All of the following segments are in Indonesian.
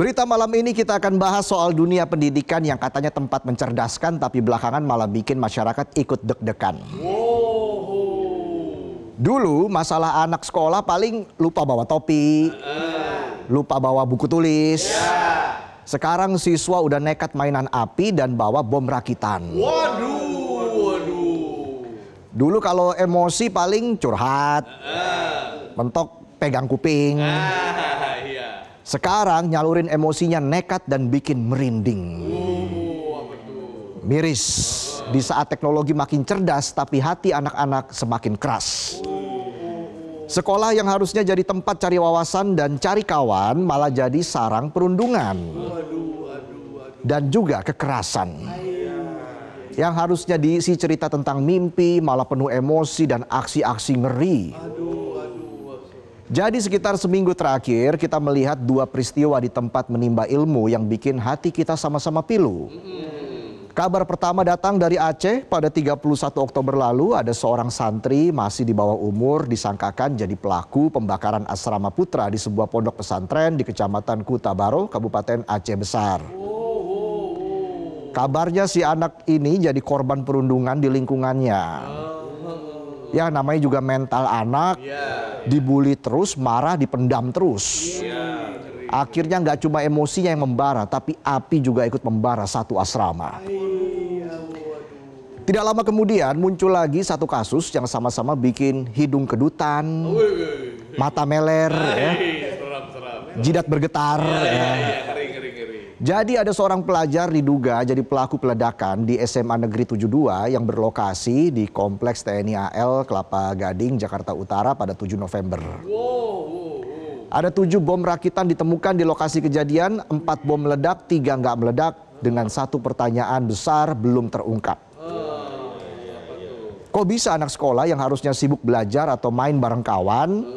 Berita malam ini kita akan bahas soal dunia pendidikan yang katanya tempat mencerdaskan tapi belakangan malah bikin masyarakat ikut deg-degan. Dulu masalah anak sekolah paling lupa bawa topi, lupa bawa buku tulis. Sekarang siswa udah nekat mainan api dan bawa bom rakitan. Dulu kalau emosi paling curhat, mentok pegang kuping. Sekarang nyalurin emosinya nekat dan bikin merinding. Miris di saat teknologi makin cerdas tapi hati anak-anak semakin keras. Sekolah yang harusnya jadi tempat cari wawasan dan cari kawan malah jadi sarang perundungan. Dan juga kekerasan. Yang harusnya diisi cerita tentang mimpi malah penuh emosi dan aksi-aksi ngeri. Jadi sekitar seminggu terakhir kita melihat dua peristiwa di tempat menimba ilmu yang bikin hati kita sama-sama pilu. Kabar pertama datang dari Aceh. Pada 31 Oktober lalu ada seorang santri masih di bawah umur disangkakan jadi pelaku pembakaran asrama putra di sebuah pondok pesantren di Kecamatan Kuta Baro, Kabupaten Aceh Besar. Kabarnya si anak ini jadi korban perundungan di lingkungannya. Ya namanya juga mental anak, dibully terus, marah, dipendam terus. Akhirnya nggak cuma emosinya yang membara, tapi api juga ikut membara satu asrama. Tidak lama kemudian muncul lagi satu kasus yang sama-sama bikin hidung kedutan, mata meler, jidat bergetar. Jadi ada seorang pelajar diduga jadi pelaku peledakan di SMA Negeri 72 yang berlokasi di Kompleks TNI AL Kelapa Gading, Jakarta Utara pada 7 November. Ada 7 bom rakitan ditemukan di lokasi kejadian, 4 bom meledak, 3 nggak meledak, dengan satu pertanyaan besar belum terungkap. Kok bisa anak sekolah yang harusnya sibuk belajar atau main bareng kawan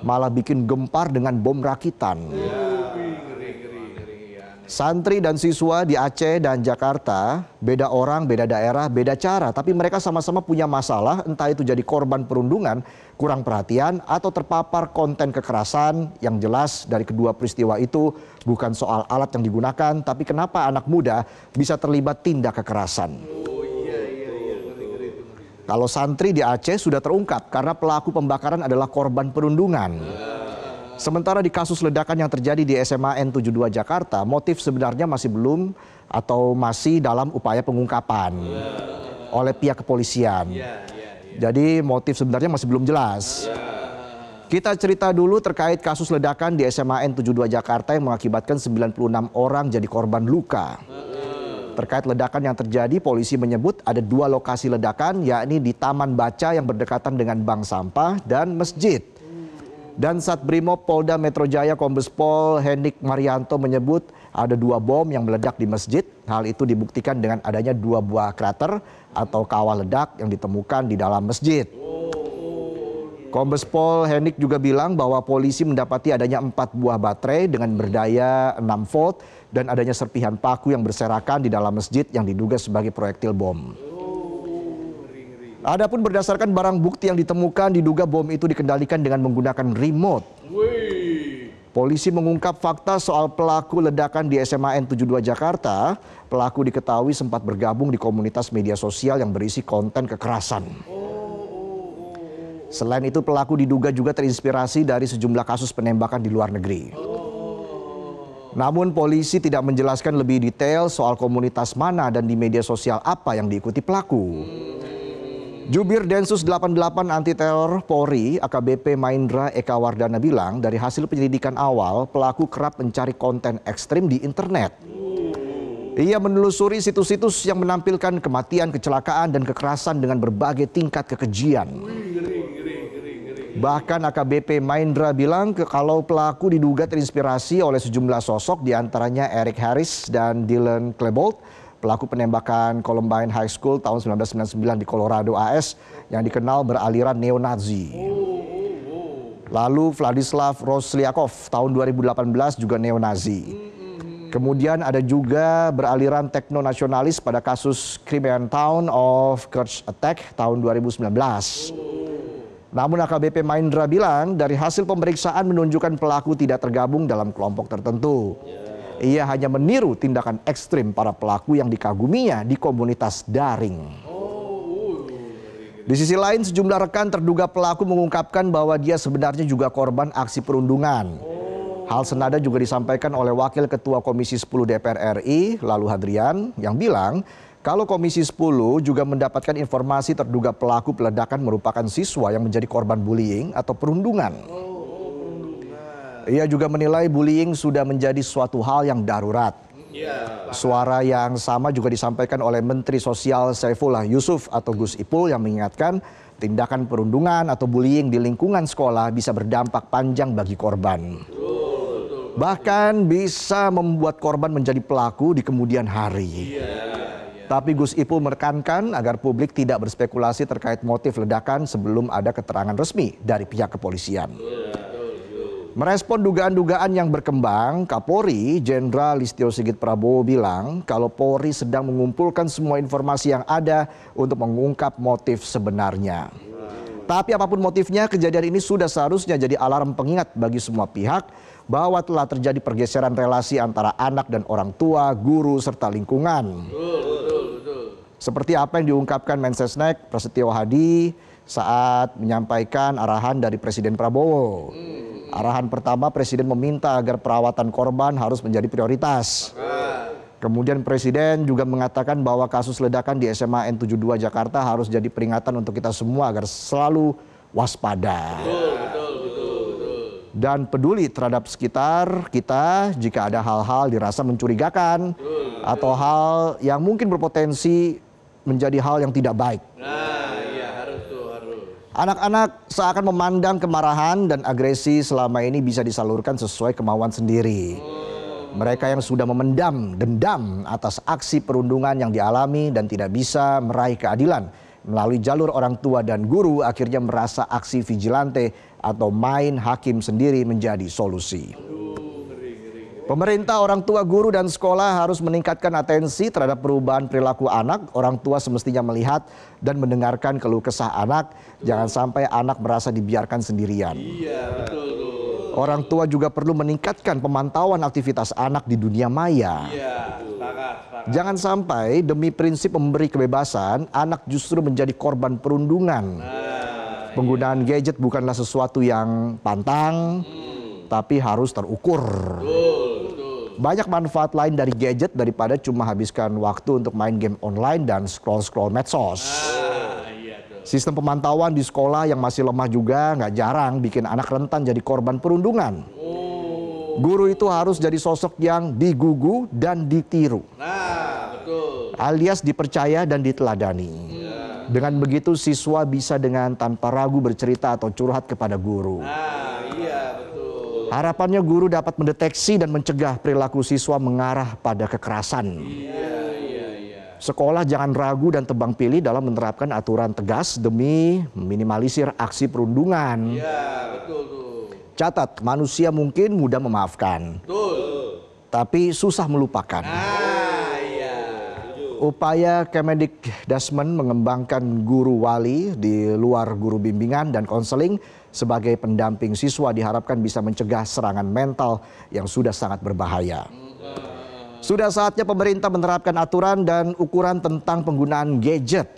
malah bikin gempar dengan bom rakitan? Santri dan siswa di Aceh dan Jakarta, beda orang, beda daerah, beda cara. Tapi mereka sama-sama punya masalah, entah itu jadi korban perundungan, kurang perhatian, atau terpapar konten kekerasan. Yang jelas dari kedua peristiwa itu bukan soal alat yang digunakan, tapi kenapa anak muda bisa terlibat tindak kekerasan. Kalau santri di Aceh sudah terungkap karena pelaku pembakaran adalah korban perundungan. Sementara di kasus ledakan yang terjadi di SMA N72 Jakarta, motif sebenarnya masih belum atau masih dalam upaya pengungkapan oleh pihak kepolisian. Jadi motif sebenarnya masih belum jelas. Kita cerita dulu terkait kasus ledakan di SMA N72 Jakarta yang mengakibatkan 96 orang jadi korban luka. Terkait ledakan yang terjadi, polisi menyebut ada 2 lokasi ledakan, yakni di Taman Baca yang berdekatan dengan bank sampah dan masjid. Dan Satbrimob Polda Metro Jaya Kombes Pol Henik Marianto menyebut ada 2 bom yang meledak di masjid. Hal itu dibuktikan dengan adanya 2 buah krater atau kawah ledak yang ditemukan di dalam masjid. Kombes Pol Henik juga bilang bahwa polisi mendapati adanya 4 buah baterai dengan berdaya 6 volt dan adanya serpihan paku yang berserakan di dalam masjid yang diduga sebagai proyektil bom. Adapun berdasarkan barang bukti yang ditemukan diduga bom itu dikendalikan dengan menggunakan remote. Polisi mengungkap fakta soal pelaku ledakan di SMA N72 Jakarta. Pelaku diketahui sempat bergabung di komunitas media sosial yang berisi konten kekerasan. Selain itu pelaku diduga juga terinspirasi dari sejumlah kasus penembakan di luar negeri. Namun polisi tidak menjelaskan lebih detail soal komunitas mana dan di media sosial apa yang diikuti pelaku. Jubir Densus 88 Anti Teror Polri AKBP Maindra Eka Wardana bilang dari hasil penyelidikan awal pelaku kerap mencari konten ekstrim di internet. Ia menelusuri situs-situs yang menampilkan kematian, kecelakaan dan kekerasan dengan berbagai tingkat kekejian. Bahkan AKBP Maindra bilang kalau pelaku diduga terinspirasi oleh sejumlah sosok diantaranya Eric Harris dan Dylan Klebold, pelaku penembakan Columbine High School tahun 1999 di Colorado AS yang dikenal beraliran neo-Nazi. Lalu Vladislav Rosliakov tahun 2018 juga neo-Nazi. Kemudian ada juga beraliran tekno-nasionalis pada kasus Crimean Town of Kerch Attack tahun 2019. Namun AKBP Maindra bilang dari hasil pemeriksaan menunjukkan pelaku tidak tergabung dalam kelompok tertentu. Ia hanya meniru tindakan ekstrim para pelaku yang dikaguminya di komunitas daring. Di sisi lain, sejumlah rekan terduga pelaku mengungkapkan bahwa dia sebenarnya juga korban aksi perundungan. Hal senada juga disampaikan oleh Wakil Ketua Komisi 10 DPR RI, Lalu Hadrian, yang bilang kalau Komisi 10 juga mendapatkan informasi terduga pelaku peledakan merupakan siswa yang menjadi korban bullying atau perundungan. Ia juga menilai bullying sudah menjadi suatu hal yang darurat. Suara yang sama juga disampaikan oleh Menteri Sosial Saifullah Yusuf atau Gus Ipul yang mengingatkan tindakan perundungan atau bullying di lingkungan sekolah bisa berdampak panjang bagi korban. Bahkan bisa membuat korban menjadi pelaku di kemudian hari. Tapi Gus Ipul menekankan agar publik tidak berspekulasi terkait motif ledakan sebelum ada keterangan resmi dari pihak kepolisian. Merespon dugaan-dugaan yang berkembang, Kapolri Jenderal Listio Sigit Prabowo bilang kalau Polri sedang mengumpulkan semua informasi yang ada untuk mengungkap motif sebenarnya. Tapi apapun motifnya, kejadian ini sudah seharusnya jadi alarm pengingat bagi semua pihak bahwa telah terjadi pergeseran relasi antara anak dan orang tua, guru, serta lingkungan. Seperti apa yang diungkapkan Mensesnek Prasetyo Hadi saat menyampaikan arahan dari Presiden Prabowo. Arahan pertama, Presiden meminta agar perawatan korban harus menjadi prioritas. Kemudian Presiden juga mengatakan bahwa kasus ledakan di SMA N72 Jakarta harus jadi peringatan untuk kita semua agar selalu waspada. Dan peduli terhadap sekitar kita jika ada hal-hal dirasa mencurigakan atau hal yang mungkin berpotensi menjadi hal yang tidak baik. Anak-anak seakan memandang kemarahan dan agresi selama ini bisa disalurkan sesuai kemauan sendiri. Mereka yang sudah memendam dendam atas aksi perundungan yang dialami dan tidak bisa meraih keadilan melalui jalur orang tua dan guru akhirnya merasa aksi vigilante atau main hakim sendiri menjadi solusi. Pemerintah, orang tua, guru, dan sekolah harus meningkatkan atensi terhadap perubahan perilaku anak. Orang tua semestinya melihat dan mendengarkan keluh kesah anak. Jangan sampai anak merasa dibiarkan sendirian. Orang tua juga perlu meningkatkan pemantauan aktivitas anak di dunia maya. Jangan sampai demi prinsip memberi kebebasan, anak justru menjadi korban perundungan. Penggunaan gadget bukanlah sesuatu yang pantang, tapi harus terukur. Banyak manfaat lain dari gadget daripada cuma habiskan waktu untuk main game online dan scroll-scroll medsos. Sistem pemantauan di sekolah yang masih lemah juga nggak jarang bikin anak rentan jadi korban perundungan. Guru itu harus jadi sosok yang digugu dan ditiru. Alias dipercaya dan diteladani. Dengan begitu siswa bisa dengan tanpa ragu bercerita atau curhat kepada guru. Harapannya guru dapat mendeteksi dan mencegah perilaku siswa mengarah pada kekerasan. Sekolah jangan ragu dan tebang pilih dalam menerapkan aturan tegas demi meminimalisir aksi perundungan. Catat, manusia mungkin mudah memaafkan, tapi susah melupakan. Upaya Kemendikbudrismen mengembangkan guru wali di luar guru bimbingan dan konseling sebagai pendamping siswa diharapkan bisa mencegah serangan mental yang sudah sangat berbahaya. Sudah saatnya pemerintah menerapkan aturan dan ukuran tentang penggunaan gadget.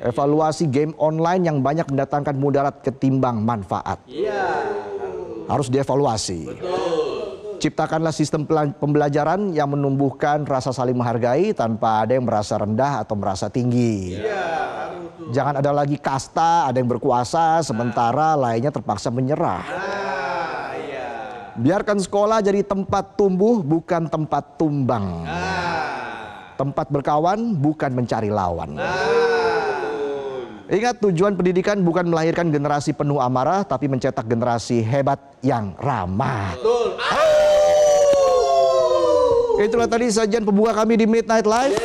Evaluasi game online yang banyak mendatangkan mudarat ketimbang manfaat. Harus dievaluasi. Ciptakanlah sistem pembelajaran yang menumbuhkan rasa saling menghargai tanpa ada yang merasa rendah atau merasa tinggi. Jangan ada lagi kasta, ada yang berkuasa sementara lainnya terpaksa menyerah. Biarkan sekolah jadi tempat tumbuh bukan tempat tumbang. Tempat berkawan bukan mencari lawan. Ingat, tujuan pendidikan bukan melahirkan generasi penuh amarah tapi mencetak generasi hebat yang ramah. Itulah tadi sajian pembuka kami di Midnight Live.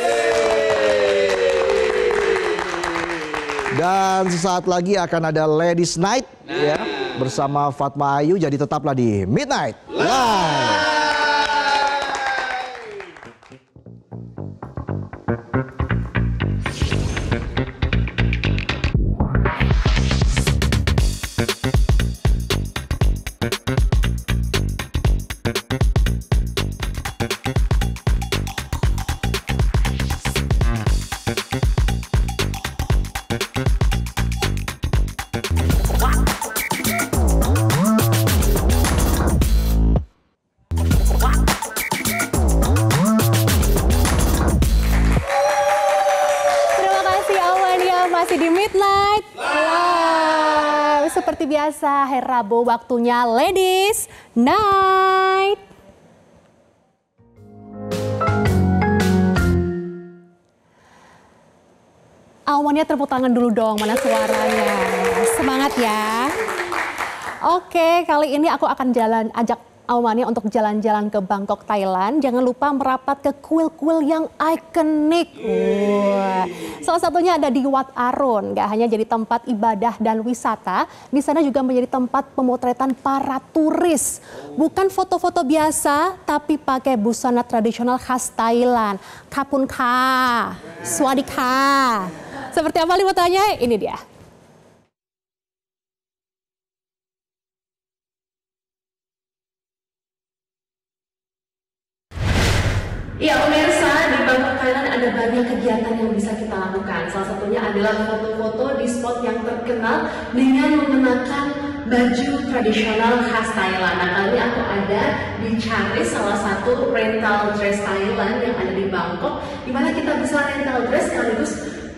Dan sesaat lagi akan ada Ladies Night ya, bersama Fatma Ayu. Jadi tetaplah di Midnight Live. seperti biasa, hari Rabu waktunya Ladies Night. Awalnya tepuk tangan dulu dong, mana suaranya. Semangat ya. Oke, kali ini aku akan ajak Aumania untuk jalan-jalan ke Bangkok, Thailand. Jangan lupa merapat ke kuil-kuil yang ikonik. Salah satunya ada di Wat Arun. Gak hanya jadi tempat ibadah dan wisata, di sana juga menjadi tempat pemotretan para turis. Bukan foto-foto biasa, tapi pakai busana tradisional khas Thailand. Kapun ka, swadika. Seperti apa liputannya? Ini dia. Ya pemirsa, di Bangkok, Thailand ada banyak kegiatan yang bisa kita lakukan. Salah satunya adalah foto-foto di spot yang terkenal dengan mengenakan baju tradisional khas Thailand. Nah, kali ini aku ada di Charis, salah satu rental dress Thailand yang ada di Bangkok, di mana kita bisa rental dress sekaligus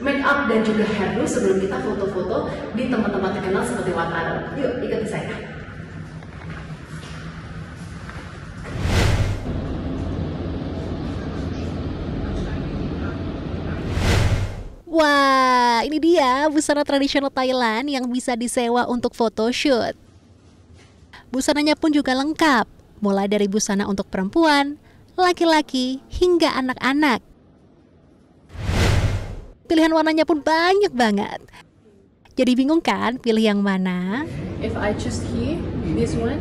make up dan juga hairdo sebelum kita foto-foto di tempat-tempat terkenal seperti Wat Arun. Yuk, ikuti saya. Wah, ini dia busana tradisional Thailand yang bisa disewa untuk photoshoot. Busananya pun juga lengkap, mulai dari busana untuk perempuan, laki-laki, hingga anak-anak. Pilihan warnanya pun banyak banget. Jadi bingung kan pilih yang mana? If I choose here, this one.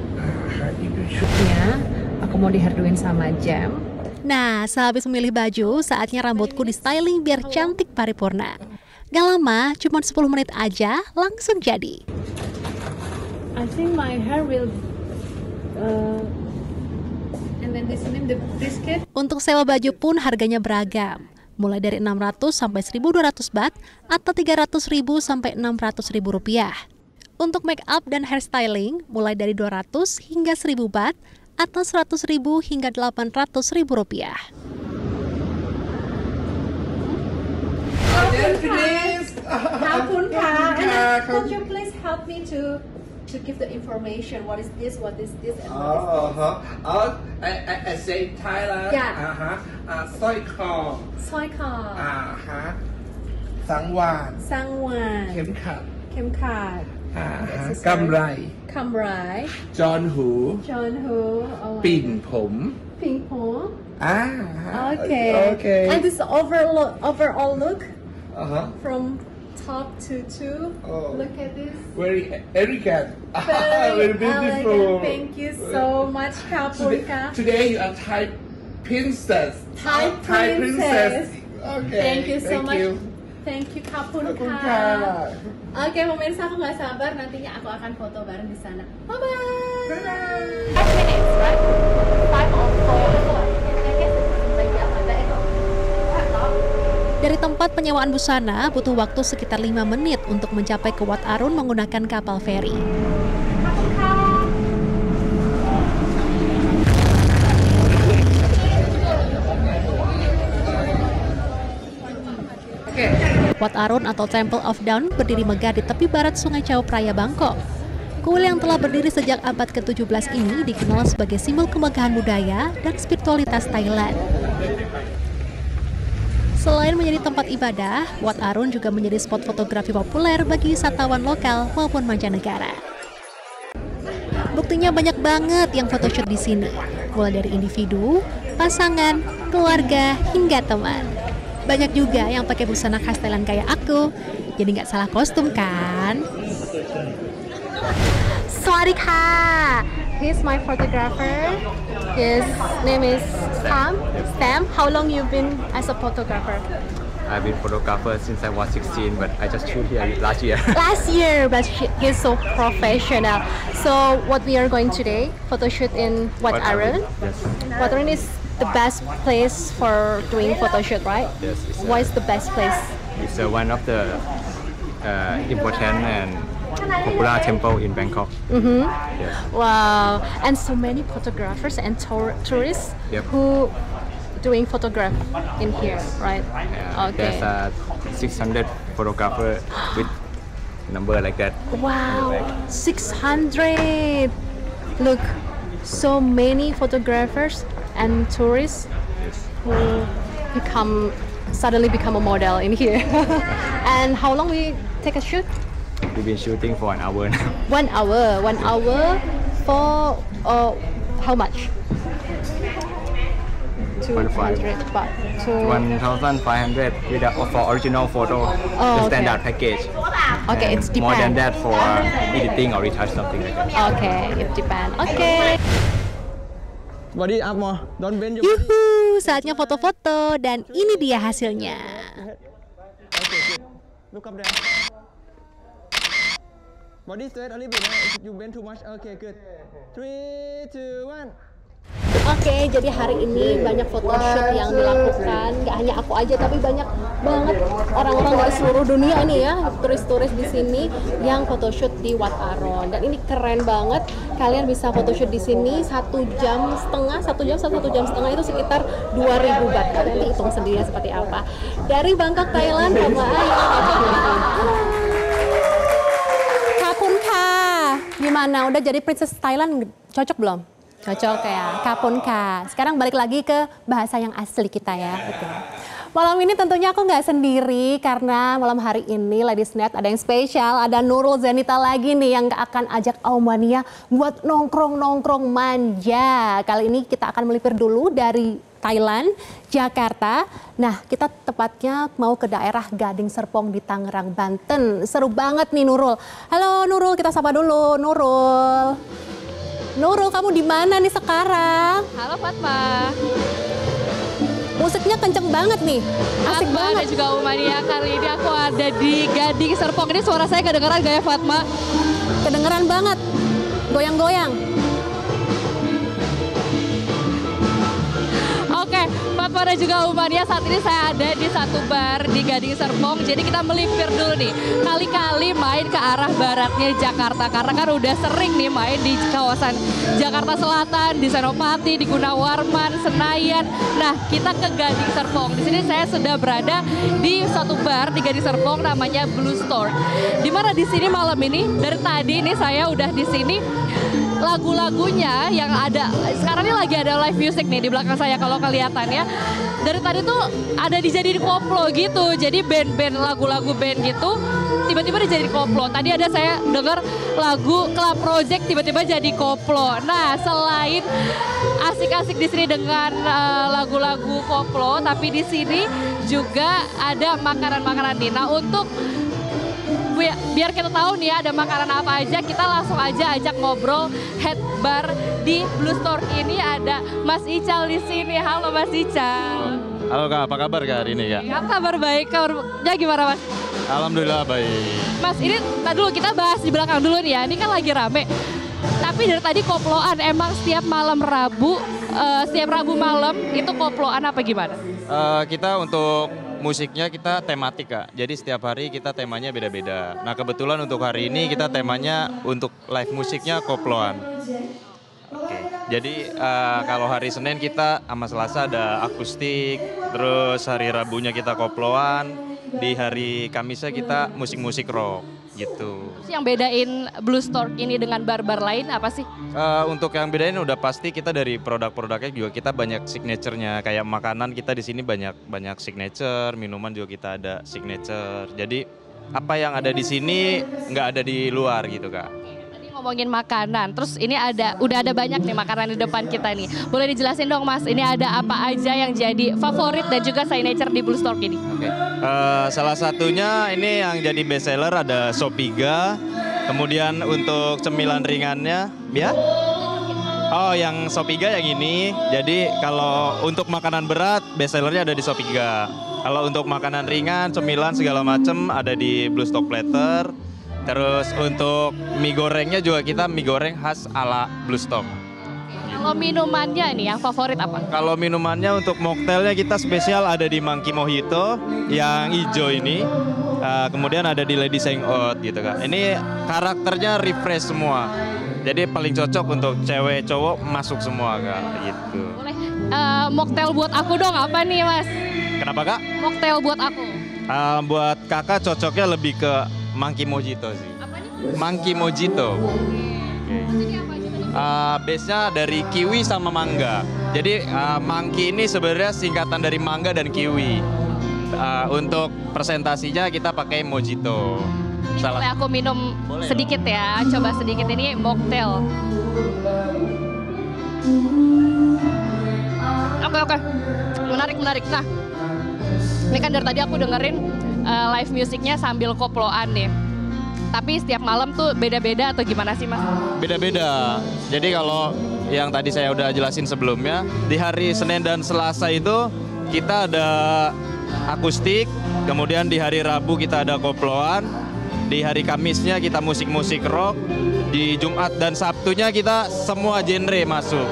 Ya, aku mau dihairdoin sama Jam. Nah, sehabis memilih baju, saatnya rambutku di styling biar cantik paripurna. Gak lama, cuma 10 menit aja, langsung jadi. I think my hair will and then this name the biscuit. Untuk sewa baju pun harganya beragam. Mulai dari 600 sampai 1.200 baht atau 300.000 sampai 600.000 rupiah. Untuk make up dan hairstyling mulai dari 200 hingga 1.000 baht atau 100.000 hingga 800.000 rupiah. Could you please help me to give the information? What is this? What is this? And I say Thailand. Yeah. Soi khom. Soi khom. Sangwan. Sangwan. เข็มขัด เข็มขัด กำไร กำไร จอนหู จอนหู ปิ่นผม ปิ่นผม Okay. And this overall look Uh-huh. from top to Oh. look at this. Very elegant. Very beautiful. elegant. Thank you so much, Kapunka. Today you are Thai princess. Thai princess. Okay. Thank you so much. You. Thank you, Kapunka. Kapunka. Oke, pemirsa, aku nggak sabar nantinya aku akan foto bareng di sana. Bye bye. 5 minutes, right? 5 or 4. Dari tempat penyewaan busana, butuh waktu sekitar 5 menit untuk mencapai ke Wat Arun menggunakan kapal feri. Wat Arun atau Temple of Dawn berdiri megah di tepi barat Sungai Chao Phraya, Bangkok. Kuil yang telah berdiri sejak abad ke-17 ini dikenal sebagai simbol kemegahan budaya dan spiritualitas Thailand. Selain menjadi tempat ibadah, Wat Arun juga menjadi spot fotografi populer bagi wisatawan lokal maupun mancanegara. Buktinya banyak banget yang photoshoot di sini, mulai dari individu, pasangan, keluarga, hingga teman. Banyak juga yang pakai busana khas Thailand kayak aku, jadi nggak salah kostum kan? Swadika! He's my photographer. His name is Sam. Sam, how long you been as a photographer? I've been photographer since I was 16, but I just shoot here last year. Last year, but he's so professional. So what we are going today, photo shoot in Wat Arun. Yes. Wat Arun is the best place for doing photo shoot, right? Yes. Why is the best place? It's one of the important and popular temple in Bangkok. Yes. Wow, and so many photographers and tourists Yep. who doing photograph in here, right? Yeah, Okay. There's 600 photographers with number like that. Wow, 600. Look, so many photographers and tourists Yes. who suddenly become a model in here. And how long we take a shoot? We've been shooting for an hour now. 1 hour. 1 hour for how much? 200 baht. 1,500 with for original photo, Oh, the standard okay. package. Okay, And it's more than depend. that for editing or retouch something like that. Okay, it depend. Okay. Body up more. Don't bend your Yuhu, saatnya foto-foto dan ini dia hasilnya. Okay, good. Look up there. Body straight a little bit. You bend too much. Okay, good. 3, 2, 1. Oke, jadi hari ini banyak photoshoot yang dilakukan. Gak hanya aku aja, tapi banyak banget orang-orang dari seluruh dunia ini ya, turis-turis di sini yang photoshoot di Wat Arone. Dan ini keren banget. Kalian bisa photoshoot di sini 1 jam setengah, 1 jam itu sekitar 2.000 baht. Kalian hitung sendiri seperti apa. Dari Bangkok, Thailand, sama Kapun Ka. Gimana? Udah jadi Princess Thailand cocok belum? Cocok ya, Kapun Ka. Sekarang balik lagi ke bahasa yang asli kita ya. Betul. Malam ini tentunya aku nggak sendiri karena malam hari ini Ladies Night ada yang spesial. Ada Nurul Zenita lagi nih yang akan ajak Aumania buat nongkrong-nongkrong manja. Kali ini kita akan melipir dulu dari Thailand, Jakarta. Nah, kita tepatnya mau ke daerah Gading Serpong di Tangerang, Banten. Seru banget nih Nurul. Halo Nurul, kita sapa dulu. Nurul, kamu di mana nih sekarang? Halo Fatma. Musiknya kenceng banget nih, asik Fatma banget. dan juga Aumania, kali ini aku ada di Gading Serpong. Ini suara saya kedengeran gak ya Fatma? Kedengeran banget, goyang-goyang. Oke, Fatma dan juga Aumania, saat ini saya ada di satu bar di Gading Serpong. Jadi kita melipir dulu nih, kali-kali main ke arah baratnya Jakarta. Karena kan udah sering nih main di kawasan Jakarta Selatan, di Senopati, di Gunawarman, Senayan. Nah, kita ke Gading Serpong. Di sini saya sudah berada di satu bar di Gading Serpong namanya Blue Store. Dimana di sini malam ini, dari tadi ini saya udah di sini. Lagu-lagunya yang ada sekarang ini lagi ada live music nih di belakang saya kalau kelihatan ya. Dari tadi tuh ada dijadiin koplo gitu. Jadi band-band lagu-lagu band gitu tiba-tiba dijadiin koplo. Tadi ada saya dengar lagu Club Project tiba-tiba jadi koplo. Nah, selain asik-asik di sini dengan lagu-lagu koplo, tapi di sini juga ada makanan-makanan nih. Nah, untuk biar kita tahu nih ya ada makanan apa aja, kita langsung aja ajak ngobrol head bar di Blue Store ini. Ada Mas Ical di sini. Halo Mas Ical. Halo Kak, apa kabar Kak hari ini Kak? Ya, kabar baik, kabarnya gimana Mas? Alhamdulillah baik. Mas, ini tadi dulu kita bahas di belakang dulu nih ya, ini kan lagi rame. Tapi dari tadi koploan, emang setiap malam Rabu, setiap Rabu malam itu koploan apa gimana? Kita untuk musiknya kita tematik Kak, jadi setiap hari kita temanya beda-beda. Nah kebetulan untuk hari ini kita temanya untuk live musiknya koploan. Oke. Jadi kalau hari Senin kita sama Selasa ada akustik, terus hari Rabunya kita koploan, di hari Kamisnya kita musik-musik rock gitu. Terus yang bedain Blue Store ini dengan bar-bar lain apa sih? Untuk yang bedain udah pasti kita dari produk-produknya juga kita banyak signaturenya, kayak makanan kita di sini banyak signature, minuman juga kita ada signature. Jadi apa yang ada di sini nggak ada di luar gitu Kak. Tadi ngomongin makanan, terus ini udah ada banyak nih makanan di depan kita nih. Boleh dijelasin dong Mas, ini ada apa aja yang jadi favorit dan juga signature di Blue Store ini? Oke. Salah satunya ini yang jadi best seller ada Sopiga, kemudian untuk cemilan ringannya, ya? Oh, yang Sopiga yang ini. Jadi kalau untuk makanan berat best sellernya ada di Sopiga. Kalau untuk makanan ringan, cemilan segala macam ada di Blue Stock Platter. Terus untuk mie gorengnya juga kita mie goreng khas ala Blue Stock. Kalau minumannya nih yang favorit apa? Kalau minumannya untuk mocktailnya kita spesial ada di Monkey Mojito yang hijau ini. Kemudian ada di Lady Sang Out gitu kan. Ini karakternya refresh semua. Jadi paling cocok untuk cewek cowok masuk semua Kak gitu. Boleh mocktail buat aku dong, apa nih Mas? Kenapa Kak? Mocktail buat aku. Buat kakak cocoknya lebih ke Monkey Mojito sih. Monkey Mojito. Base-nya dari kiwi sama mangga. Jadi monkey ini sebenarnya singkatan dari mangga dan kiwi. Untuk presentasinya kita pakai Mojito. Boleh aku minum sedikit ya, coba sedikit, ini mocktail. Oke, menarik. Nah, ini kan dari tadi aku dengerin live musiknya sambil koploan nih. Tapi setiap malam tuh beda-beda atau gimana sih, Mas? Beda-beda. Jadi kalau yang tadi saya udah jelasin sebelumnya, di hari Senin dan Selasa itu kita ada akustik, kemudian di hari Rabu kita ada koploan, di hari Kamisnya kita musik-musik rock, di Jumat dan Sabtunya kita semua genre masuk.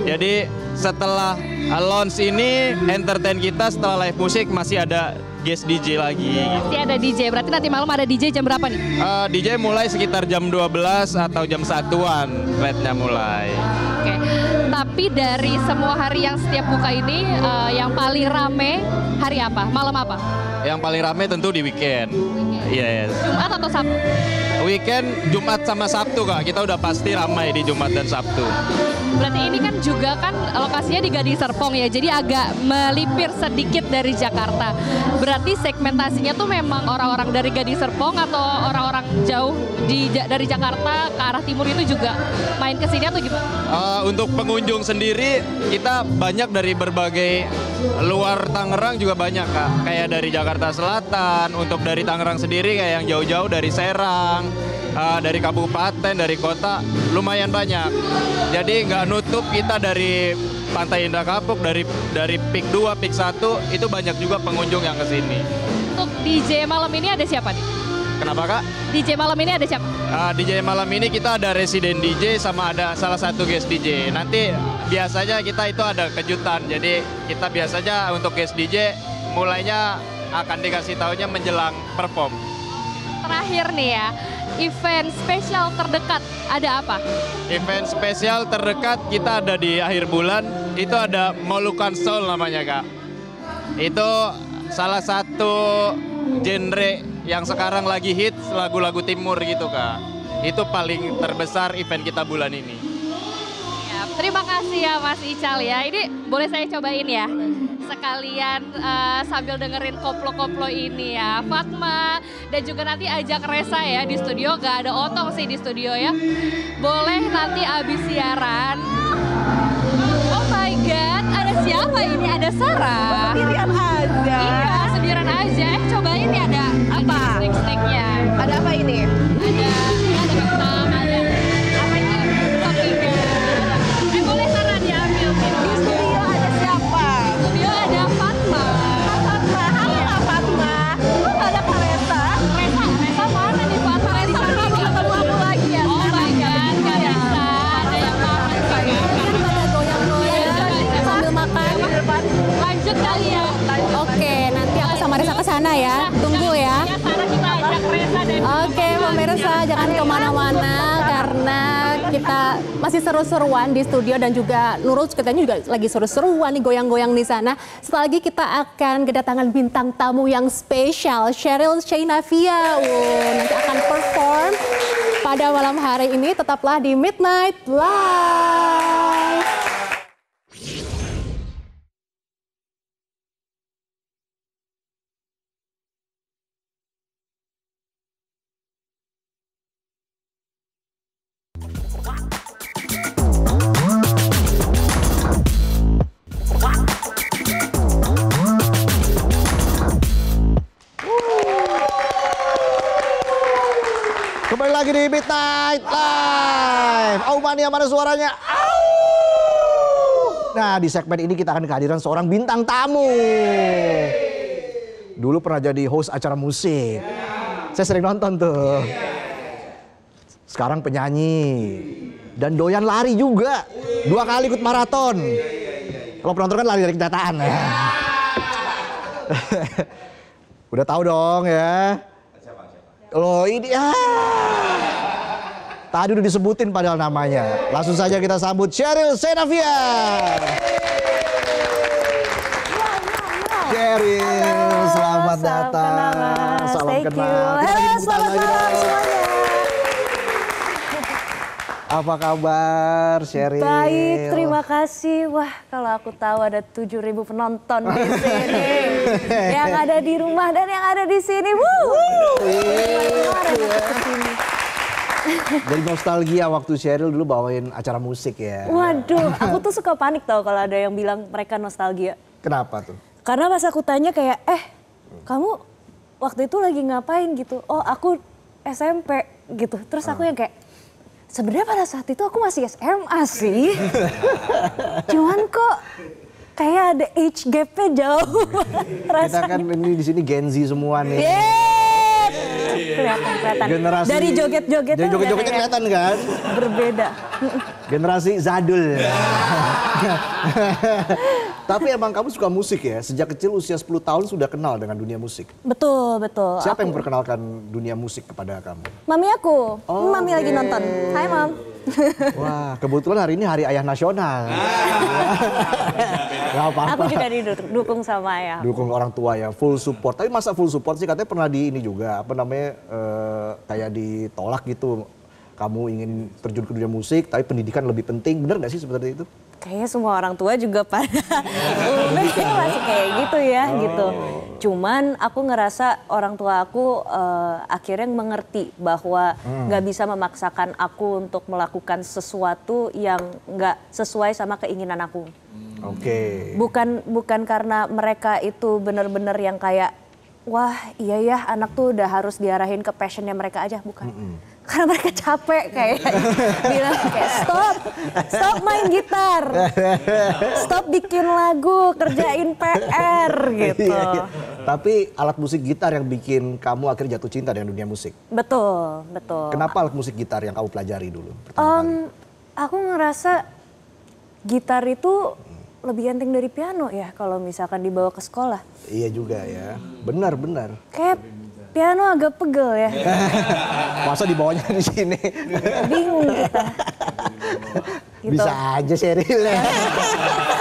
Jadi setelah launch ini, entertain kita setelah live musik masih ada guest DJ lagi. Masih ada DJ, berarti nanti malam ada DJ jam berapa nih? DJ mulai sekitar jam 12 atau jam 1-an, rate-nya mulai. Oke, tapi dari semua hari yang setiap buka ini, yang paling rame hari apa? Malam apa? Yang paling rame tentu di weekend. Yes. Jumat atau Sabtu? Weekend Jumat sama Sabtu Kak, kita udah pasti ramai di Jumat dan Sabtu. Berarti ini kan juga kan lokasinya di Gading Serpong ya, jadi agak melipir sedikit dari Jakarta. Berarti segmentasinya tuh memang orang-orang dari Gading Serpong atau orang-orang jauh dari Jakarta ke arah timur itu juga main ke sini atau gimana? Untuk pengunjung sendiri kita banyak dari berbagai luar Tangerang juga banyak Kak. Kayak dari Jakarta Selatan, untuk dari Tangerang sendiri kayak yang jauh-jauh dari Serang, dari kabupaten, dari kota lumayan banyak. Jadi nggak nutup kita dari Pantai Indah Kapuk, dari PIK 2, PIK 1 itu banyak juga pengunjung yang ke sini. Untuk DJ malam ini ada siapa nih? Kenapa Kak? DJ malam ini ada siapa? DJ malam ini kita ada resident DJ sama ada salah satu guest DJ. Nanti biasanya kita itu ada kejutan. Jadi kita biasanya untuk guest DJ mulainya akan dikasih tahunya menjelang perform. Terakhir nih ya, event spesial terdekat ada apa? Event spesial terdekat kita ada di akhir bulan, itu ada Moluccan Soul namanya Kak. Itu salah satu genre yang sekarang lagi hits, lagu-lagu timur gitu Kak. Itu paling terbesar event kita bulan ini. Ya, terima kasih ya Mas Ical ya. Ini boleh saya cobain ya? Sekalian sambil dengerin koplo-koplo ini ya. Fatma dan juga nanti ajak Resa ya di studio. Gak ada Otong sih di studio ya. Boleh nanti abis siaran. Oh my God, ada siapa ini? Ada Sarah. Sendirian aja. Iya, sendirian aja. Cobain ya ada apa? Snack-snacknya. Ada apa ini? Ada kentang, ada apa ini? Toppingnya. Boleh Sarah diambil. Di studio ada siapa? Di studio ada Fatma. Fatma, halo Fatma. Kok gak ada Kak Resa? Resa mana nih Fatma? Resa udah mau ketemu aku lagi ya. Oh my God, Kak Resa. Ada yang makan saya. Pada goyang-goyang sambil makan. Lanjut kali ya. Oke, nanti aku sama Resa ke sana ya. Tunggu ya. Ya Sarah, kita ajak Resa dan Oke, pemirsa jangan kemana-mana karena kita masih seru-seruan di studio dan juga Nurul katanya juga lagi seru-seruan nih goyang-goyang di sana. Setelah lagi kita akan kedatangan bintang tamu yang spesial, Cheryl Sheinavia. Nanti akan perform pada malam hari ini. Tetaplah di Midnight Live. Kembali lagi di Midnight Live. Mania mana suaranya? Nah, di segmen ini kita akan kehadiran seorang bintang tamu. Dulu pernah jadi host acara musik. Saya sering nonton tuh. Sekarang penyanyi. Dan doyan lari juga. 2 kali ikut maraton. Kalau penonton kan lari dari kenyataan. Udah tahu dong ya. Loh ini tadi udah disebutin padahal namanya. Langsung saja kita sambut Cheryl Sheinavia. Cheryl, selamat datang. Salam thank kenal. you. Kita lagi Halo, tepuk selamat tangan lagi malam dong. semuanya. Apa kabar, Sheryl? Baik, terima kasih. Wah, kalau aku tahu ada 7.000 penonton di sini. Yang ada di rumah dan yang ada di sini. Jadi nostalgia waktu Sheryl dulu bawain acara musik ya. Waduh, aku tuh suka panik tau kalau ada yang bilang mereka nostalgia. Kenapa tuh? Karena pas aku tanya kayak, kamu waktu itu lagi ngapain gitu? Oh, aku SMP gitu. Terus aku yang kayak, sebenarnya pada saat itu aku masih SMA sih. Cuman kok kayak ada age gap-nya jauh. Kita kan ini di sini Gen Z semua nih. Kelihatan. Generasi Dari joget-jogetnya. dari joget-jogetnya kelihatan kan? Berbeda. Generasi Zadul. Tapi emang kamu suka musik ya? Sejak kecil usia 10 tahun sudah kenal dengan dunia musik. Betul. Siapa yang memperkenalkan dunia musik kepada kamu? Mami aku. Mami lagi nonton. Hai, Mam. Wah, kebetulan hari ini Hari Ayah Nasional. Gak apa-apa. Aku juga didukung sama ayah. Dukung orang tua ya, full support. Tapi masa full support sih katanya pernah di ini juga, apa namanya, kayak ditolak gitu. Kamu ingin terjun ke dunia musik, tapi pendidikan lebih penting. Bener gak sih seperti itu? Kayaknya semua orang tua juga pada umumnya masih kayak gitu ya gitu. Cuman aku ngerasa orang tua aku akhirnya mengerti bahwa nggak bisa memaksakan aku untuk melakukan sesuatu yang nggak sesuai sama keinginan aku. Oke. Bukan karena mereka itu benar-benar yang kayak wah iya ya anak tuh udah harus diarahin ke passionnya mereka aja, bukan. Karena mereka capek kayak bilang kayak stop main gitar, stop bikin lagu, kerjain PR gitu. Iya. Tapi alat musik gitar yang bikin kamu akhirnya jatuh cinta dengan dunia musik. Betul. Kenapa alat musik gitar yang kamu pelajari dulu? Pertama kali? Aku ngerasa gitar itu lebih enteng dari piano ya kalau misalkan dibawa ke sekolah. Iya juga ya, benar. Kayak piano agak pegel ya. Masa dibawanya di sini? Bingung kita. Gitu. Bisa aja Sheryl ya.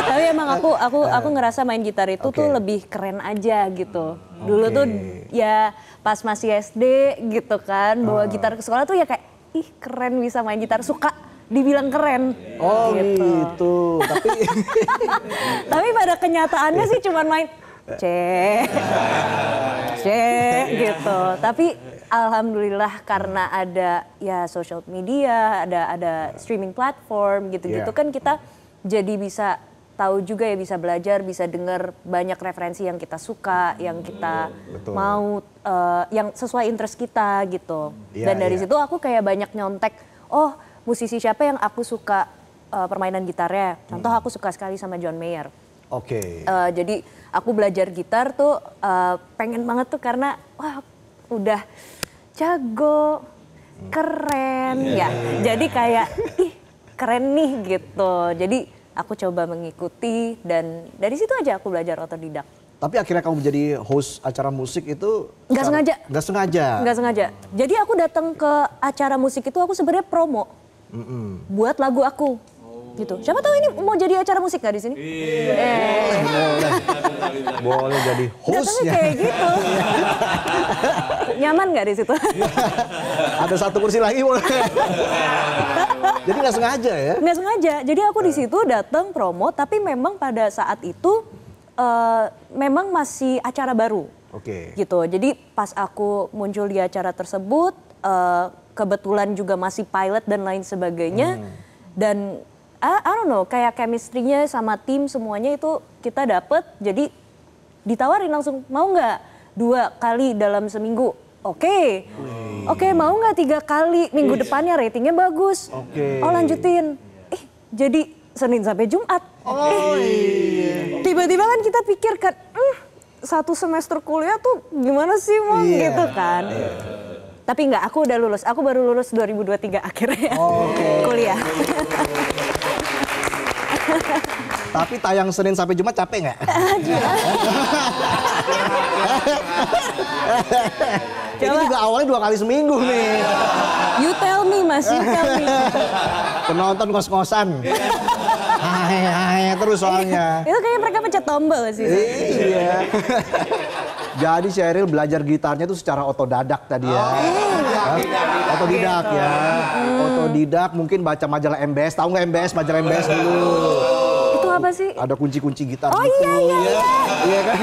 Tapi emang aku ngerasa main gitar itu tuh lebih keren aja gitu. Dulu tuh ya pas masih SD gitu kan, bawa gitar ke sekolah tuh ya kayak ih keren bisa main gitar, suka dibilang keren. Oh gitu. Tapi pada kenyataannya sih cuman main gitu. Tapi alhamdulillah karena ada ya social media, ada streaming platform gitu-gitu kan kita jadi bisa tahu juga ya, bisa belajar, bisa dengar banyak referensi yang kita suka, yang kita mau, yang sesuai interest kita gitu. Dan dari situ aku kayak banyak nyontek, oh musisi siapa yang aku suka permainan gitarnya. Contoh aku suka sekali sama John Mayer. Jadi aku belajar gitar tuh pengen banget tuh karena wah udah jago, keren ya. Jadi kayak ih keren nih gitu. Jadi aku coba mengikuti dan dari situ aja aku belajar otodidak. Tapi akhirnya kamu menjadi host acara musik itu Nggak sengaja. Nggak sengaja. Jadi aku datang ke acara musik itu aku sebenarnya promo buat lagu aku. Gitu. Siapa tahu ini mau jadi acara musik nggak di sini? Boleh jadi hostnya. Datangnya kayak gitu. Nyaman nggak di situ? Ada satu kursi lagi boleh. Jadi nggak sengaja ya? Nggak sengaja. Jadi aku di situ datang promo, tapi memang pada saat itu memang masih acara baru. Gitu. Jadi pas aku muncul di acara tersebut, kebetulan juga masih pilot dan lain sebagainya. Dan I don't know, kayak chemistry-nya sama tim semuanya itu kita dapet. Jadi ditawarin langsung, mau nggak 2 kali dalam seminggu? Oke, mau nggak 3 kali? Minggu depannya ratingnya bagus. Oh lanjutin. Jadi Senin sampai Jumat. Tiba-tiba kan kita pikirkan, 1 semester kuliah tuh gimana sih mau gitu kan. Tapi enggak, aku udah lulus. Aku baru lulus 2023 akhirnya kuliah. Tapi tayang Senin sampai Jumat capek nggak? Ini juga awalnya 2 kali seminggu nih. You tell me Mas, you tell me. Penonton ngos-ngosan. Hai terus soalnya. Itu kayaknya mereka pencet tombol sih. Iya. Jadi Sheryl belajar gitarnya tuh secara otodidak tadi ya. Otodidak ya. Otodidak mungkin baca majalah MBS. Tahu nggak MBS? Majalah MBS dulu. Itu apa sih? Ada kunci-kunci gitar Oh gitu. iya. Iya kan?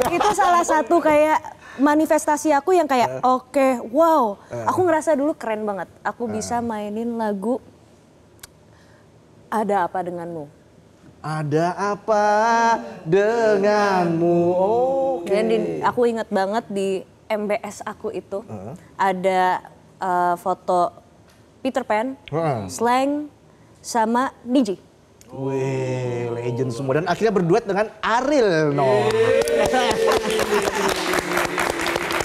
Itu salah satu kayak manifestasi aku yang kayak oke, wow. Aku ngerasa dulu keren banget. Aku bisa mainin lagu Ada Apa Denganmu. Ada apa denganmu? Oke. Dan aku ingat banget di MBS aku itu ada foto Peter Pan, Slang, sama Niji. Wih, legend semua. Dan akhirnya berduet dengan Ariel Noah.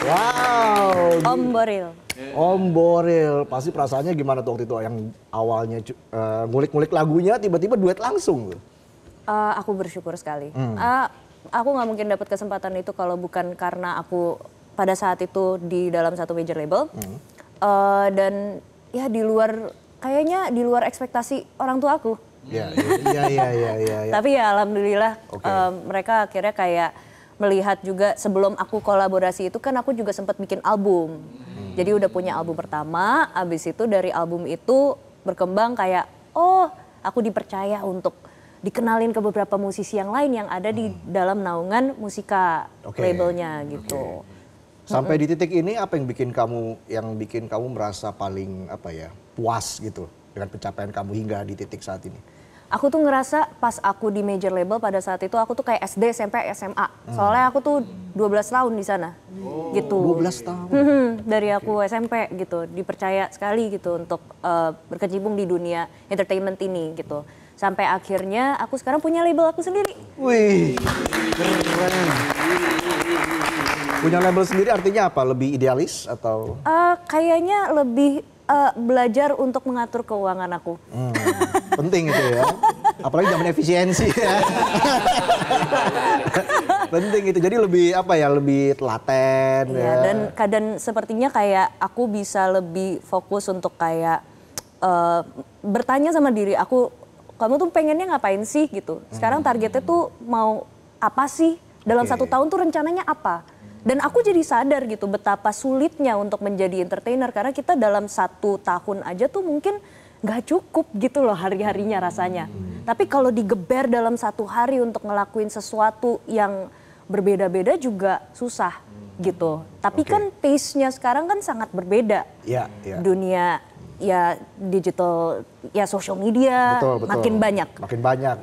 Wow. Om Boril. Om Boril. Pasti perasaannya gimana tuh waktu itu yang awalnya ngulik-ngulik lagunya tiba-tiba duet langsung? Aku bersyukur sekali. Aku nggak mungkin dapat kesempatan itu kalau bukan karena aku pada saat itu di dalam satu major label. Dan ya kayaknya di luar ekspektasi orang tua aku. Iya. Tapi ya alhamdulillah mereka akhirnya kayak melihat juga sebelum aku kolaborasi itu kan aku juga sempat bikin album. Jadi udah punya album pertama, abis itu dari album itu berkembang kayak aku dipercaya untuk dikenalin ke beberapa musisi yang lain yang ada di dalam naungan musika labelnya gitu. Sampai di titik ini apa yang bikin kamu merasa paling puas gitu dengan pencapaian kamu hingga di titik saat ini? Aku tuh ngerasa pas aku di major label pada saat itu aku tuh kayak SD, SMP, SMA. Soalnya aku tuh 12 tahun di sana. Gitu. 12 tahun. Dari aku SMP gitu, dipercaya sekali gitu untuk berkecimpung di dunia entertainment ini gitu. Sampai akhirnya aku sekarang punya label aku sendiri. Wih, keren. Punya label sendiri artinya apa? Lebih idealis atau? Kayaknya lebih belajar untuk mengatur keuangan aku. Penting itu ya. Apalagi zaman efisiensi ya. Penting itu. Jadi lebih lebih telaten ya. Dan sepertinya kayak aku bisa lebih fokus untuk kayak bertanya sama diri aku, kamu tuh pengennya ngapain sih gitu. Sekarang targetnya tuh mau apa sih? Dalam 1 tahun tuh rencananya apa? Dan aku jadi sadar gitu betapa sulitnya untuk menjadi entertainer. Karena kita dalam 1 tahun aja tuh mungkin gak cukup gitu loh hari-harinya rasanya. Tapi kalau digeber dalam 1 hari untuk ngelakuin sesuatu yang berbeda-beda juga susah gitu. Tapi kan taste-nya sekarang kan sangat berbeda. Dunia ya digital, ya social media makin banyak. Makin banyak.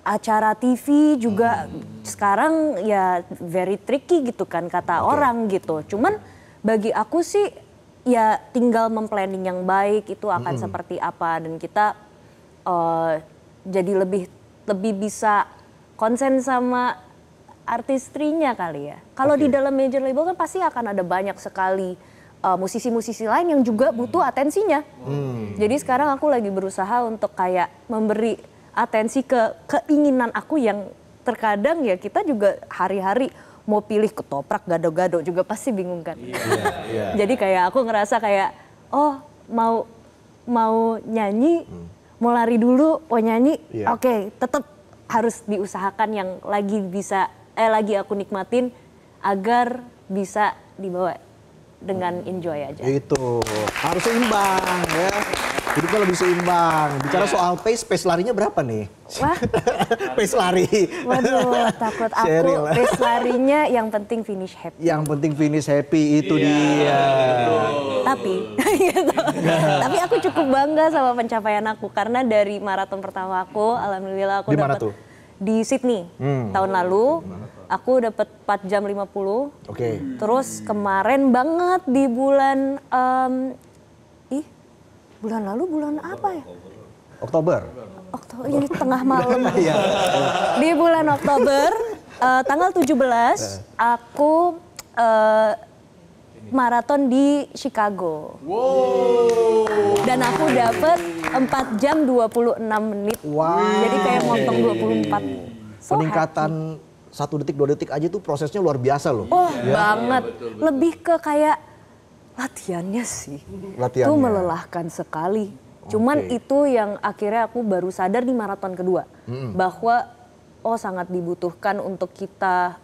Acara TV juga sekarang ya very tricky gitu kan kata orang gitu. Cuman bagi aku sih ya tinggal memplanning yang baik itu akan seperti apa. Dan kita jadi lebih bisa konsen sama artistrinya kali ya. Kalau di dalam major label kan pasti akan ada banyak sekali musisi-musisi lain yang juga butuh atensinya. Jadi sekarang aku lagi berusaha untuk kayak memberi atensi ke keinginan aku yang terkadang ya kita juga hari-hari mau pilih ketoprak gado-gado juga pasti bingung kan. Jadi kayak aku ngerasa kayak mau nyanyi, mau lari dulu, mau nyanyi, tetap harus diusahakan yang lagi aku nikmatin agar bisa dibawa dengan enjoy aja. Itu harus seimbang ya. Hidupnya lebih seimbang. Bicara soal pace larinya berapa nih? Wah. Pace lari. Waduh, takut aku pace larinya yang penting finish happy. Yang penting finish happy itu dia. Tapi, gitu. Tapi aku cukup bangga sama pencapaian aku karena dari maraton pertama aku, alhamdulillah aku dapat di Sydney tahun lalu. Aku dapat 4 jam 50. Terus kemarin banget di bulan bulan lalu bulan apa ya? Oktober. Ini tengah malam. Di bulan Oktober tanggal 17 aku maraton di Chicago. Dan aku dapat 4 jam 26 menit. Jadi kayak motong 24. Peningkatan 1 detik 2 detik aja tuh prosesnya luar biasa loh. Banget. Lebih ke kayak latihannya sih. Itu melelahkan sekali. Cuman itu yang akhirnya aku baru sadar di maraton kedua. Bahwa sangat dibutuhkan untuk kita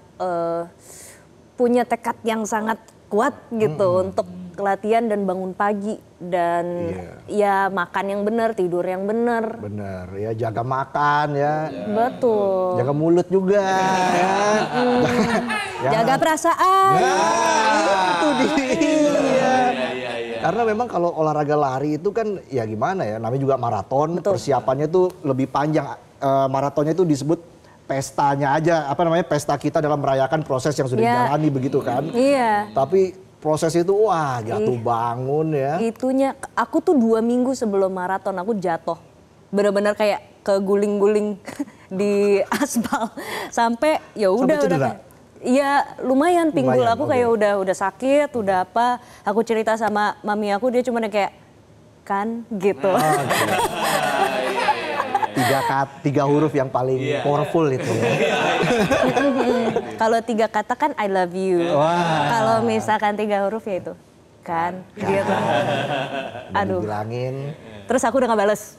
punya tekad yang sangat kuat gitu untuk latihan dan bangun pagi dan ya makan yang benar, tidur yang benar. Bener ya, jaga makan ya. Betul. Jaga mulut juga ya. Jaga perasaan. Itu dia. Karena memang kalau olahraga lari itu kan ya gimana ya, namanya juga maraton, persiapannya tuh lebih panjang. Maratonnya itu disebut pestanya aja, apa namanya, pesta kita dalam merayakan proses yang sudah dijalani begitu kan. Iya. Tapi proses itu wah jatuh bangun ya. Itunya, aku tuh 2 minggu sebelum maraton aku jatuh. Bener-bener kayak keguling-guling di aspal. Sampai ya udah. Iya lumayan, pinggul aku kayak udah sakit, udah apa. Aku cerita sama mami aku, dia cuma kayak kan gitu. Tiga huruf yang paling powerful itu ya. Kalau 3 kata kan I love you. Kalau misalkan 3 huruf ya itu kan gitu. Aduh. Bilangin. Terus aku udah gak bales.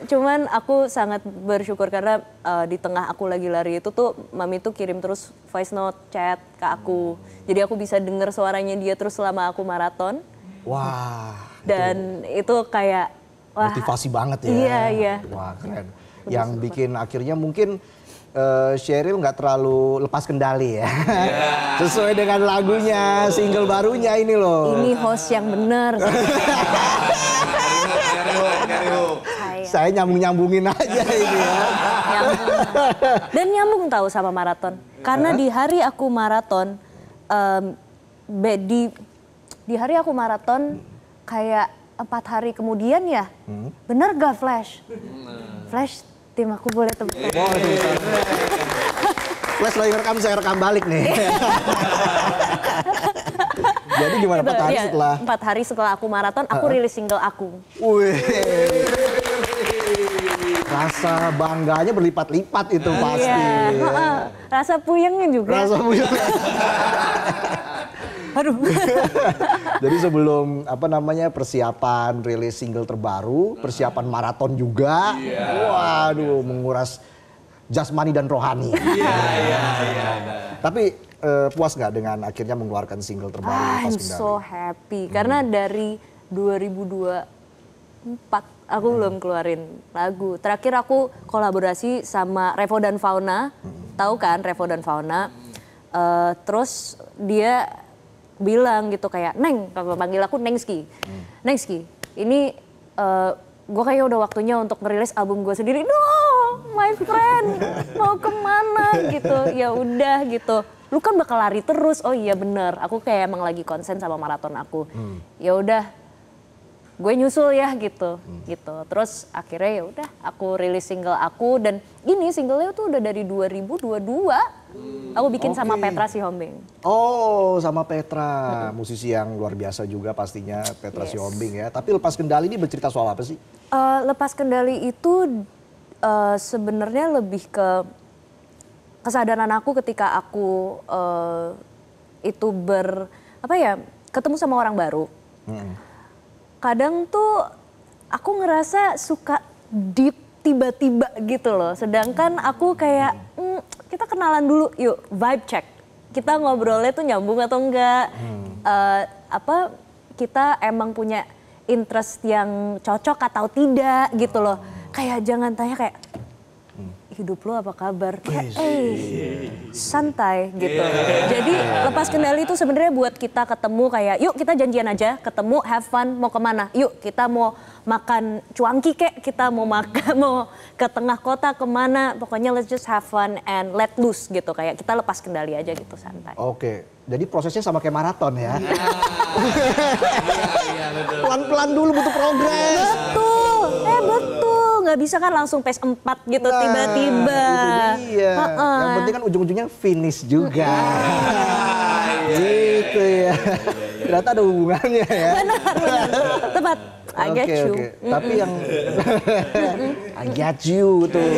cuman aku sangat bersyukur karena di tengah aku lagi lari itu tuh mami tuh kirim terus voice note, chat ke aku. Jadi aku bisa denger suaranya dia terus selama aku maraton. Wah. Dan itu kayak wah, motivasi banget ya. Iya. Wah keren. Yang bikin akhirnya mungkin Sheryl nggak terlalu lepas kendali ya. Sesuai dengan lagunya, single barunya ini loh. Ini host yang bener. Saya nyambung-nyambungin aja ini ya. Dan nyambung tahu sama maraton. Karena di hari aku maraton, di hari aku maraton kayak 4 hari kemudian ya, bener gak Flash? Flash, tim aku boleh tepuk tangan. Flash lagi rekam, saya rekam balik nih. Jadi gimana 4 hari setelah? 4 hari setelah aku maraton, aku rilis single aku. Wih, rasa bangganya berlipat-lipat itu pasti. Rasa puyengnya juga. Rasa puyeng. Aduh. Jadi sebelum persiapan rilis single terbaru, persiapan maraton juga. Waduh, menguras jasmani dan rohani. Tapi puas nggak dengan akhirnya mengeluarkan single terbaru? I'm so happy karena dari 2024 aku belum keluarin lagu. Terakhir aku kolaborasi sama Revo dan Fauna, tahu kan Revo dan Fauna. Terus dia bilang gitu kayak, Neng, panggil aku Nengski. Nengski, ini gue kayak udah waktunya untuk merilis album gue sendiri. No, my friend, mau kemana gitu? Ya udah gitu. Lu kan bakal lari terus. Oh iya bener, aku kayak emang lagi konsen sama maraton aku. Ya udah, gue nyusul ya gitu. Terus akhirnya ya udah, aku rilis single aku dan ini singlenya tuh udah dari 2022. Aku bikin sama Petra Sihombing. Oh, sama Petra, musisi yang luar biasa juga pastinya, Petra Sihombing ya. Tapi Lepas Kendali ini bercerita soal apa sih? Lepas Kendali itu sebenarnya lebih ke kesadaran aku ketika aku itu ketemu sama orang baru. Kadang tuh aku ngerasa suka deep tiba-tiba gitu loh. Sedangkan aku kayak kita kenalan dulu yuk, vibe check. Kita ngobrolnya tuh nyambung atau enggak. Kita emang punya interest yang cocok atau tidak gitu loh. Kayak jangan tanya kayak hidup lo apa kabar? Kayak santai gitu. Jadi Lepas Kendali itu sebenarnya buat kita ketemu kayak yuk kita janjian aja, ketemu have fun, mau kemana? Yuk kita mau makan cuanki kek, kita mau ke tengah kota kemana? Pokoknya let's just have fun and let loose gitu, kayak kita lepas kendali aja gitu, santai. Oke, jadi prosesnya sama kayak maraton ya. Pelan-pelan dulu, butuh progres. Betul, nggak bisa kan langsung pace 4 gitu tiba-tiba. Iya, yang penting kan ujung-ujungnya finish juga. Gitu ya. Ternyata ada hubungannya ya. Benar, tepat. I get you. Tapi yang I get you tuh.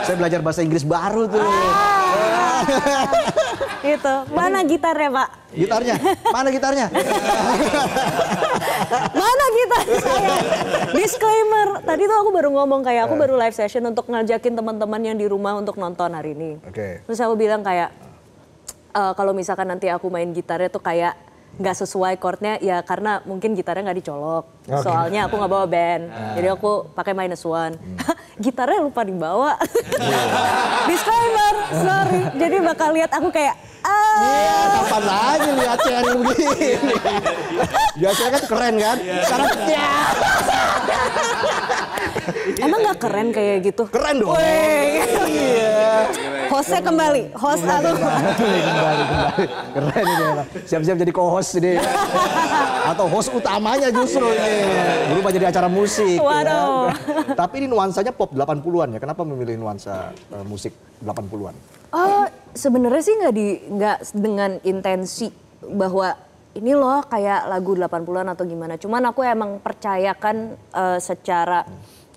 Saya belajar bahasa Inggris baru tuh. Gitu. Mana gitarnya, Pak? Gitarnya? Mana gitarnya? Mana gitar saya? Disclaimer tadi tuh aku baru ngomong kayak aku baru live session untuk ngajakin teman-teman yang di rumah untuk nonton hari ini. Terus aku bilang kayak kalau misalkan nanti aku main gitarnya tuh kayak nggak sesuai chordnya ya karena mungkin gitarnya nggak dicolok. Soalnya aku nggak bawa band, jadi aku pakai -1. Gitarnya lupa dibawa. Disclaimer, sorry. Jadi bakal lihat aku kayak kapan lagi lihat Cheryl begini. Biasanya kan keren kan? Sekarang emang nggak keren kayak gitu? Keren dong. Hostnya kembali, host aku. Kembali. Keren ini emang. Siap-siap jadi co-host ini. Atau host utamanya justru ini. Berubah jadi acara musik. Waduh. Ya. Tapi ini nuansanya pop 80-an ya. Kenapa memilih nuansa musik 80-an? Sebenarnya sih nggak dengan intensi bahwa ini loh kayak lagu 80-an atau gimana. Cuman aku emang percayakan secara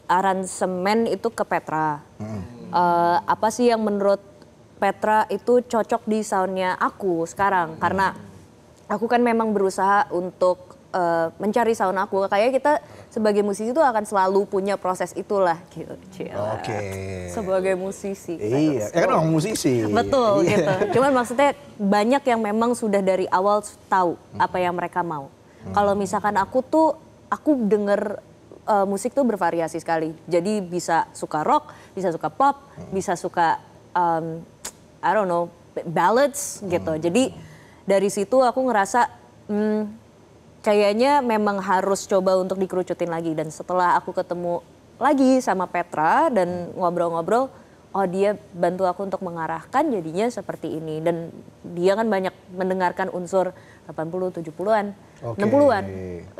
aransemen itu ke Petra. Apa sih yang menurut Petra itu cocok di soundnya aku sekarang. Karena aku kan memang berusaha untuk mencari sound aku. Kayaknya kita sebagai musisi itu akan selalu punya proses itulah gitu. Sebagai musisi. Iya, kan orang musisi. Betul gitu. Cuman maksudnya banyak yang memang sudah dari awal tahu apa yang mereka mau. Kalau misalkan aku denger musik tuh bervariasi sekali. Jadi bisa suka rock, bisa suka pop, bisa suka I don't know, ballads gitu. Jadi dari situ aku ngerasa kayaknya memang harus coba untuk dikerucutin lagi. Dan setelah aku ketemu lagi sama Petra dan ngobrol-ngobrol, oh dia bantu aku untuk mengarahkan jadinya seperti ini. Dan dia kan banyak mendengarkan unsur 80, 70-an, 60-an.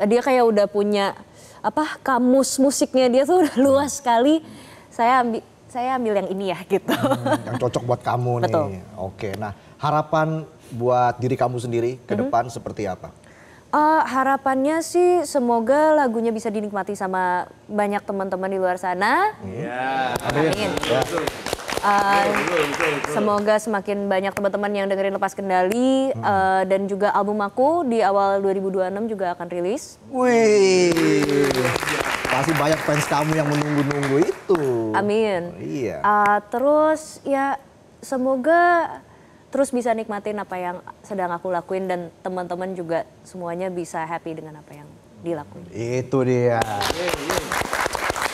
Dia kayak udah punya kamus musiknya dia tuh udah luas sekali. Saya ambil yang ini ya gitu. Yang cocok buat kamu nih. Betul. Oke, nah harapan buat diri kamu sendiri ke depan seperti apa? Harapannya sih semoga lagunya bisa dinikmati sama banyak teman-teman di luar sana. Amin. Semoga semakin banyak teman-teman yang dengerin Lepas Kendali dan juga album aku di awal 2026 juga akan rilis. Wih, pasti banyak fans kamu yang menunggu-nunggu itu. Amin. Iya. Terus ya semoga terus bisa nikmatin apa yang sedang aku lakuin dan teman-teman juga semuanya bisa happy dengan apa yang dilakuin. Itu dia.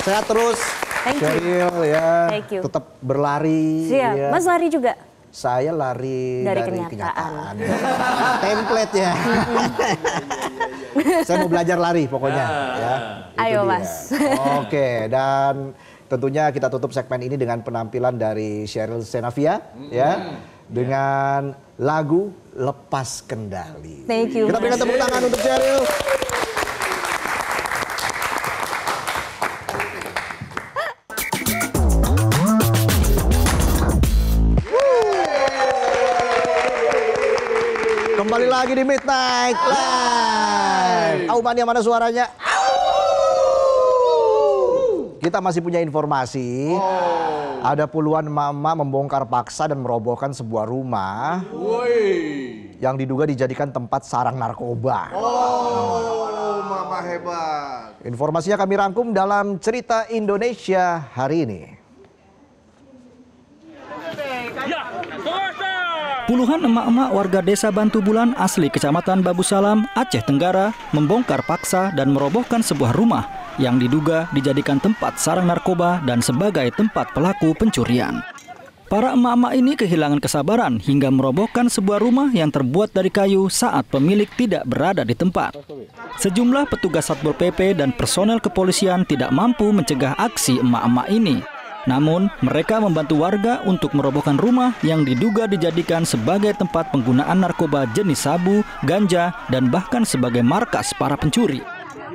Sehat terus. Thank you. Cheryl ya. Thank you. Tetap berlari. Siap. Ya. Mas lari juga? Saya lari dari kenyataan. Template ya. Saya mau belajar lari pokoknya. Ya. Ayo Mas. Oke, dan tentunya kita tutup segmen ini dengan penampilan dari Cheryl Senavia ya. Dengan lagu Lepas Kendali. Thank you. Kita berikan tepuk tangan untuk Cheryl. Kembali lagi di Midnight Live. Aumania mana suaranya? Kita masih punya informasi. Ada puluhan emak-emak membongkar paksa dan merobohkan sebuah rumah yang diduga dijadikan tempat sarang narkoba. Mama hebat. Informasinya kami rangkum dalam Cerita Indonesia hari ini. Puluhan emak-emak warga desa Bantu Bulan asli Kecamatan Babu Salam, Aceh Tenggara membongkar paksa dan merobohkan sebuah rumah yang diduga dijadikan tempat sarang narkoba dan sebagai tempat pelaku pencurian. Para emak-emak ini kehilangan kesabaran hingga merobohkan sebuah rumah yang terbuat dari kayu saat pemilik tidak berada di tempat. Sejumlah petugas Satpol PP dan personel kepolisian tidak mampu mencegah aksi emak-emak ini. Namun, mereka membantu warga untuk merobohkan rumah yang diduga dijadikan sebagai tempat penggunaan narkoba jenis sabu, ganja, dan bahkan sebagai markas para pencuri.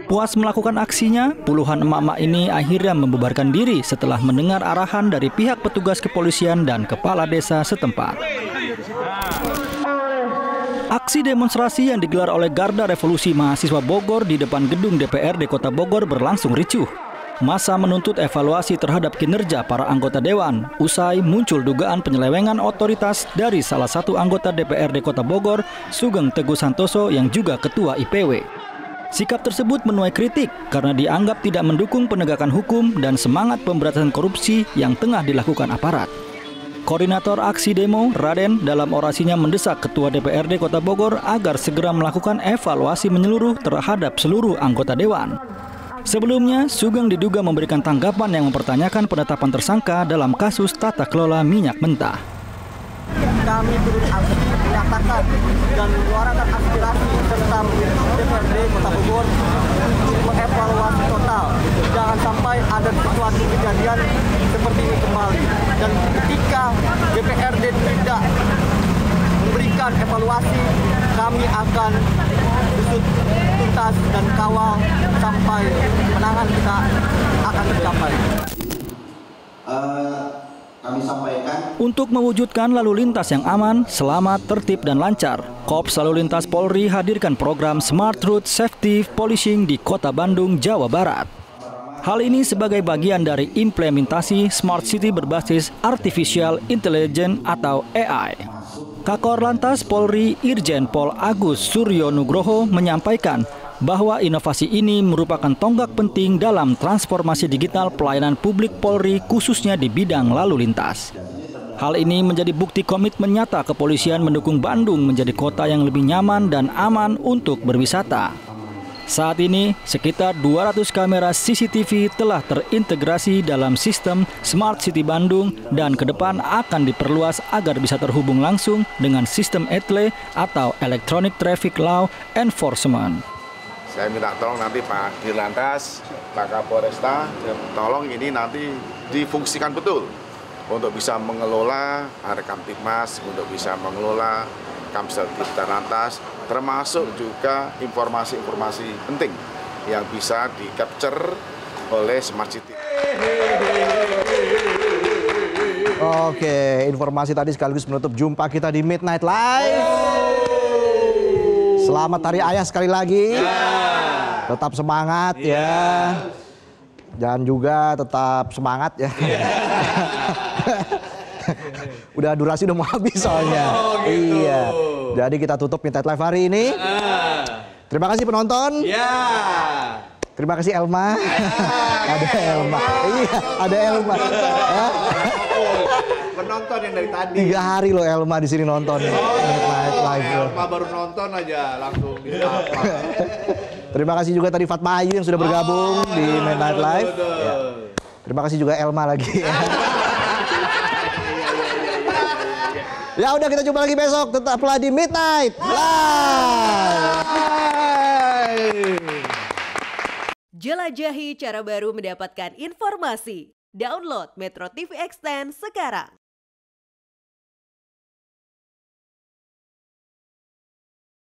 Puas melakukan aksinya, puluhan emak-emak ini akhirnya membubarkan diri setelah mendengar arahan dari pihak petugas kepolisian dan kepala desa setempat. Aksi demonstrasi yang digelar oleh Garda Revolusi Mahasiswa Bogor di depan gedung DPRD Kota Bogor berlangsung ricuh. Massa menuntut evaluasi terhadap kinerja para anggota dewan, usai muncul dugaan penyelewengan otoritas dari salah satu anggota DPRD Kota Bogor, Sugeng Teguh Santoso yang juga ketua IPW. Sikap tersebut menuai kritik karena dianggap tidak mendukung penegakan hukum dan semangat pemberantasan korupsi yang tengah dilakukan aparat. Koordinator aksi demo, Raden, dalam orasinya mendesak Ketua DPRD Kota Bogor agar segera melakukan evaluasi menyeluruh terhadap seluruh anggota Dewan. Sebelumnya, Sugeng diduga memberikan tanggapan yang mempertanyakan penetapan tersangka dalam kasus tata kelola minyak mentah. Kami turut aksi menyatakan dan menyuarakan aspirasi serta DPRD Kota Bogor untuk mengevaluasi total. Jangan sampai ada suatu kejadian seperti ini kembali. Dan ketika DPRD tidak memberikan evaluasi, kami akan usut tuntas dan kawal sampai kemenangan kita akan tercapai. Kami sampaikan. Untuk mewujudkan lalu lintas yang aman, selamat, tertib, dan lancar, Korps Lalu Lintas Polri hadirkan program Smart Route Safety Policing di Kota Bandung, Jawa Barat. Hal ini sebagai bagian dari implementasi Smart City berbasis Artificial Intelligence atau AI. Kakor Lantas Polri Irjen Pol Agus Suryo Nugroho menyampaikan bahwa inovasi ini merupakan tonggak penting dalam transformasi digital pelayanan publik Polri khususnya di bidang lalu lintas. Hal ini menjadi bukti komitmen nyata kepolisian mendukung Bandung menjadi kota yang lebih nyaman dan aman untuk berwisata. Saat ini, sekitar 200 kamera CCTV telah terintegrasi dalam sistem Smart City Bandung dan ke depan akan diperluas agar bisa terhubung langsung dengan sistem ETLE atau Electronic Traffic Law Enforcement. Saya minta tolong nanti Pak Dirlantas, Pak Kapolresta, tolong ini nanti difungsikan betul untuk bisa mengelola Kamtibmas, untuk bisa mengelola Kamsel Dirlantas, termasuk juga informasi-informasi penting yang bisa di-capture oleh Smart City. Oke, informasi tadi sekaligus menutup jumpa kita di Midnight Live. Selamat Hari Ayah sekali lagi. Tetap semangat ya. Dan juga tetap semangat ya. Udah durasi udah mau habis soalnya. Iya. Jadi kita tutup Midnight Live hari ini. Terima kasih penonton. Terima kasih Elma. Ada Elma. Iya, ada Elma. Penonton yang dari tadi. 3 hari loh Elma di sini nonton. Midnight Live. Elma baru nonton aja langsung disapa. Terima kasih juga tadi Fatma Ayu yang sudah bergabung di Midnight Live. Ya. Terima kasih juga Elma lagi. Ya udah, kita jumpa lagi besok, tetaplah di Midnight Live. Jelajahi cara baru mendapatkan informasi. Download Metro TV Extend sekarang.